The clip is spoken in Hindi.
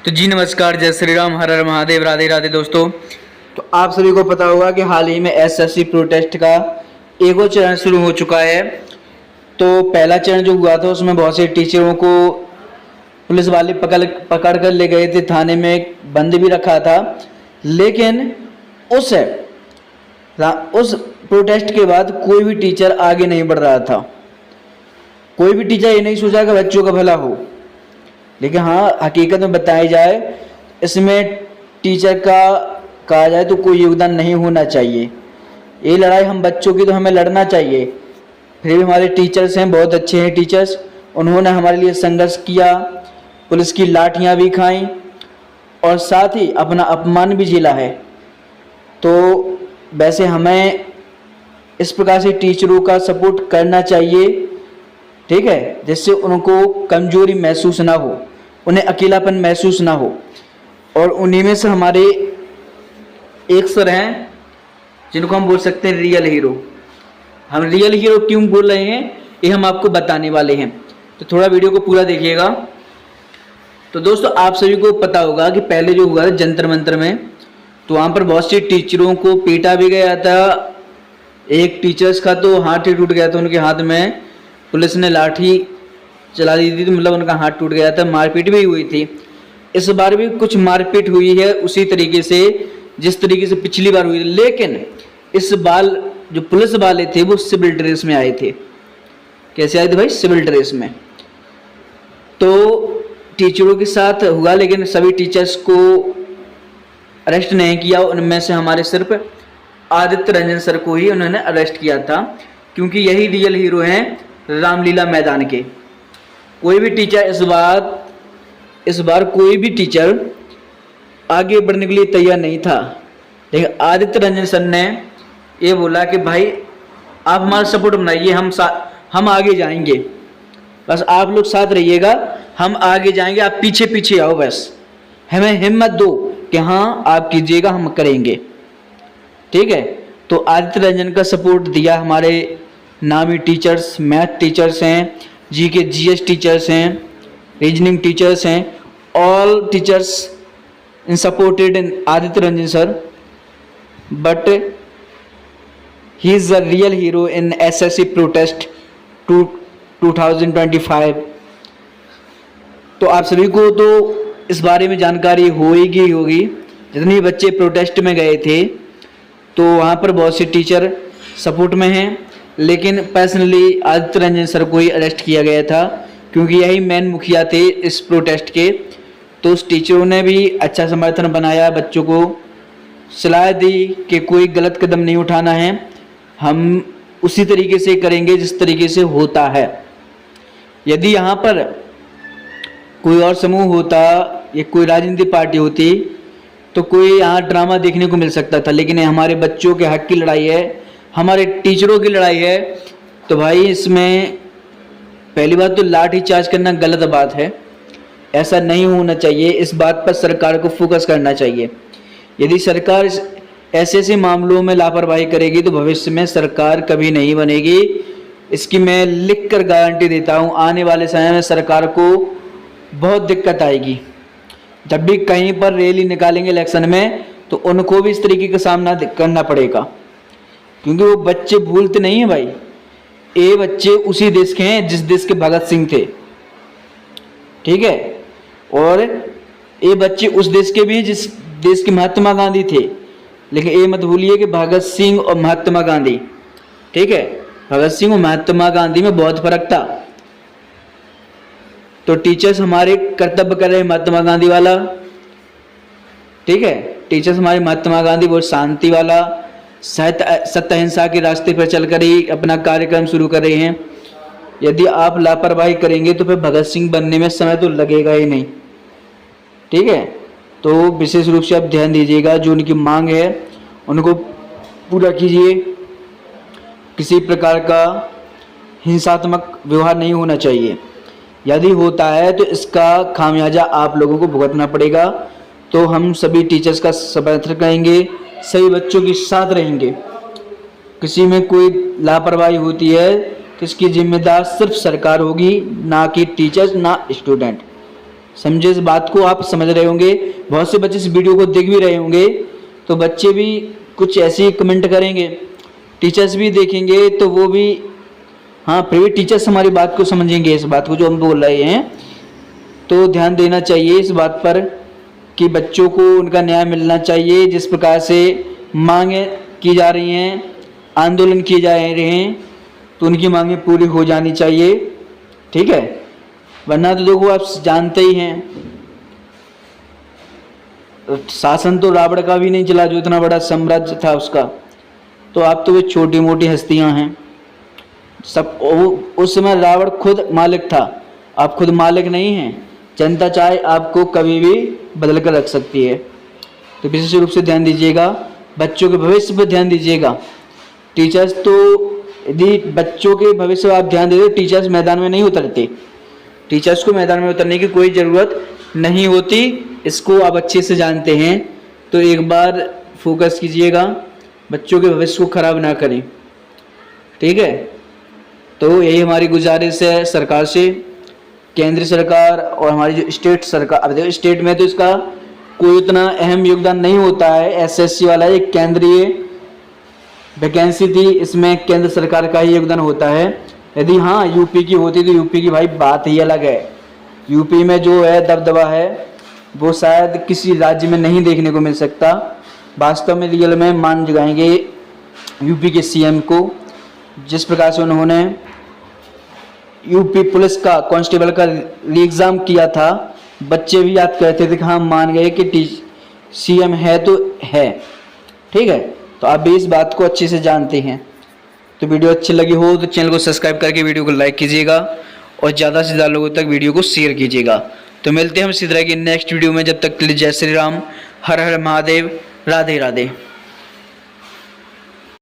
तो जी नमस्कार, जय श्री राम, हर हर महादेव, राधे राधे दोस्तों। तो आप सभी को पता होगा कि हाल ही में एसएससी प्रोटेस्ट का एक और चरण शुरू हो चुका है। तो पहला चरण जो हुआ था उसमें बहुत से टीचरों को पुलिस वाले पकड़ कर ले गए थे, थाने में बंद भी रखा था। लेकिन उस प्रोटेस्ट के बाद कोई भी टीचर आगे नहीं बढ़ रहा था। कोई भी टीचर ये नहीं सोचा कि बच्चों का भला हो। लेकिन हाँ, हकीकत में बताई जाए, इसमें टीचर का कहा जाए तो कोई योगदान नहीं होना चाहिए। ये लड़ाई हम बच्चों की तो हमें लड़ना चाहिए। फिर भी हमारे टीचर्स हैं, बहुत अच्छे हैं टीचर्स, उन्होंने हमारे लिए संघर्ष किया, पुलिस की लाठियाँ भी खाईं और साथ ही अपना अपमान भी झेला है। तो वैसे हमें इस प्रकार से टीचरों का सपोर्ट करना चाहिए, ठीक है, जिससे उनको कमजोरी महसूस ना हो, उन्हें अकेलापन महसूस ना हो। और उन्हीं में से हमारे एक सर हैं जिनको हम बोल सकते हैं रियल हीरो। हम रियल हीरो क्यों बोल रहे हैं ये हम आपको बताने वाले हैं, तो थोड़ा वीडियो को पूरा देखिएगा। तो दोस्तों, आप सभी को पता होगा कि पहले जो हुआ था जंतर मंतर में, तो वहाँ पर बहुत से टीचरों को पीटा भी गया था। एक टीचर्स का तो हाथ ही टूट गया था, उनके हाथ में पुलिस ने लाठी चला दी थी, तो मतलब उनका हाथ टूट गया था। मारपीट भी हुई थी। इस बार भी कुछ मारपीट हुई है उसी तरीके से जिस तरीके से पिछली बार हुई थी। लेकिन इस बार जो पुलिस वाले थे वो सिविल ड्रेस में आए थे। कैसे आए थे भाई? सिविल ड्रेस में। तो टीचरों के साथ हुआ, लेकिन सभी टीचर्स को अरेस्ट नहीं किया। उनमें से हमारे सिर्फ आदित्य रंजन सर को ही उन्होंने अरेस्ट किया था, क्योंकि यही रियल हीरो हैं रामलीला मैदान के। कोई भी टीचर इस बार कोई भी टीचर आगे बढ़ने के लिए तैयार नहीं था। लेकिन आदित्य रंजन सर ने ये बोला कि भाई आप हमारा सपोर्ट बनाइए, हम आगे जाएंगे, बस आप लोग साथ रहिएगा, हम आगे जाएंगे, आप पीछे पीछे आओ, बस हमें हिम्मत दो कि हाँ आप कीजिएगा, हम करेंगे, ठीक है। तो आदित्य रंजन का सपोर्ट दिया हमारे नामी टीचर्स, मैथ टीचर्स हैं, जीके जीएस टीचर्स हैं, रीजनिंग टीचर्स हैं, all teachers in supported in Aditya Ranjan sir, but he is the real hero in SSC protest 2025। तो आप सभी को तो इस बारे में जानकारी होगी। जितने बच्चे प्रोटेस्ट में गए थे तो वहाँ पर बहुत से टीचर सपोर्ट में हैं, लेकिन पर्सनली आदित्य रंजन सर को ही अरेस्ट किया गया था, क्योंकि यही मेन मुखिया थे इस प्रोटेस्ट के। तो उस टीचरों ने भी अच्छा समर्थन बनाया, बच्चों को सलाह दी कि कोई गलत कदम नहीं उठाना है, हम उसी तरीके से करेंगे जिस तरीके से होता है। यदि यहाँ पर कोई और समूह होता या कोई राजनीतिक पार्टी होती तो कोई यहाँ ड्रामा देखने को मिल सकता था, लेकिन हमारे बच्चों के हक की लड़ाई है, हमारे टीचरों की लड़ाई है। तो भाई इसमें पहली बात तो लाठी चार्ज करना गलत बात है, ऐसा नहीं होना चाहिए। इस बात पर सरकार को फोकस करना चाहिए। यदि सरकार ऐसे मामलों में लापरवाही करेगी तो भविष्य में सरकार कभी नहीं बनेगी। इसकी मैं लिखकर गारंटी देता हूँ। आने वाले समय में सरकार को बहुत दिक्कत आएगी। जब भी कहीं पर रैली निकालेंगे इलेक्शन में तो उनको भी इस तरीके का सामना करना पड़ेगा, क्योंकि वो बच्चे भूलते नहीं हैं भाई। ये बच्चे उसी देश के हैं जिस देश के भगत सिंह थे, ठीक है, और ये बच्चे उस देश के भी हैं जिस देश के महात्मा गांधी थे। लेकिन ये मत भूलिए कि भगत सिंह और महात्मा गांधी, ठीक है, भगत सिंह और महात्मा गांधी में बहुत फर्क था। तो टीचर्स हमारे कर्तव्य कर रहे हैं महात्मा गांधी वाला, ठीक है। टीचर्स हमारे महात्मा गांधी बहुत शांति वाला, सत्य अहिंसा के रास्ते पर चलकर ही अपना कार्यक्रम शुरू कर रहे हैं। यदि आप लापरवाही करेंगे तो फिर भगत सिंह बनने में समय तो लगेगा ही नहीं, ठीक है। तो विशेष रूप से आप ध्यान दीजिएगा, जो उनकी मांग है उनको पूरा कीजिए। किसी प्रकार का हिंसात्मक व्यवहार नहीं होना चाहिए। यदि होता है तो इसका खामियाजा आप लोगों को भुगतना पड़ेगा। तो हम सभी टीचर्स का समर्थन करेंगे, सभी बच्चों के साथ रहेंगे। किसी में कोई लापरवाही होती है तो इसकी जिम्मेदार सिर्फ सरकार होगी, ना कि टीचर्स, ना स्टूडेंट। समझे इस बात को, आप समझ रहे होंगे। बहुत से बच्चे इस वीडियो को देख भी रहे होंगे, तो बच्चे भी कुछ ऐसे ही कमेंट करेंगे, टीचर्स भी देखेंगे तो वो भी, हाँ फिर भी टीचर्स हमारी बात को समझेंगे, इस बात को जो हम बोल रहे हैं। तो ध्यान देना चाहिए इस बात पर कि बच्चों को उनका न्याय मिलना चाहिए। जिस प्रकार से मांगें की जा रही हैं, आंदोलन किए जा रहे हैं, तो उनकी मांगें पूरी हो जानी चाहिए, ठीक है। वरना तो देखो आप जानते ही हैं, शासन तो रावण का भी नहीं चला जो इतना बड़ा साम्राज्य था उसका, तो आप तो वे छोटी मोटी हस्तियां हैं सब। उस समय रावण खुद मालिक था, आप खुद मालिक नहीं हैं। जनता चाहे आपको कभी भी बदल कर रख सकती है। तो विशेष रूप से ध्यान दीजिएगा, बच्चों के भविष्य पर ध्यान दीजिएगा। टीचर्स तो, यदि बच्चों के भविष्य पर आप ध्यान दे, टीचर्स मैदान में नहीं उतरते, टीचर्स को मैदान में उतरने की कोई ज़रूरत नहीं होती, इसको आप अच्छे से जानते हैं। तो एक बार फोकस कीजिएगा, बच्चों के भविष्य को खराब ना करें, ठीक है। तो यही हमारी गुजारिश है सरकार से, केंद्र सरकार और हमारी जो स्टेट सरकार। अब देखो स्टेट में तो इसका कोई उतना अहम योगदान नहीं होता है, एसएससी वाला एक केंद्रीय वैकेंसी थी, इसमें केंद्र सरकार का ही योगदान होता है। यदि हाँ यूपी की होती तो यूपी की भाई बात ही अलग है। यूपी में जो है दबदबा है वो शायद किसी राज्य में नहीं देखने को मिल सकता। वास्तव में रियल में मान जगाएंगे यूपी के सीएम को, जिस प्रकार से उन्होंने यूपी पुलिस का कांस्टेबल का एग्ज़ाम किया था। बच्चे भी याद करते थे कि हाँ मान गए कि सीएम है तो है, ठीक है। तो आप भी इस बात को अच्छे से जानते हैं। तो वीडियो अच्छी लगी हो तो चैनल को सब्सक्राइब करके वीडियो को लाइक कीजिएगा और ज़्यादा से ज़्यादा लोगों तक वीडियो को शेयर कीजिएगा। तो मिलते हैं हम इसी तरह की नेक्स्ट वीडियो में, जब तक के लिए जय श्री राम, हर हर महादेव, राधे राधे।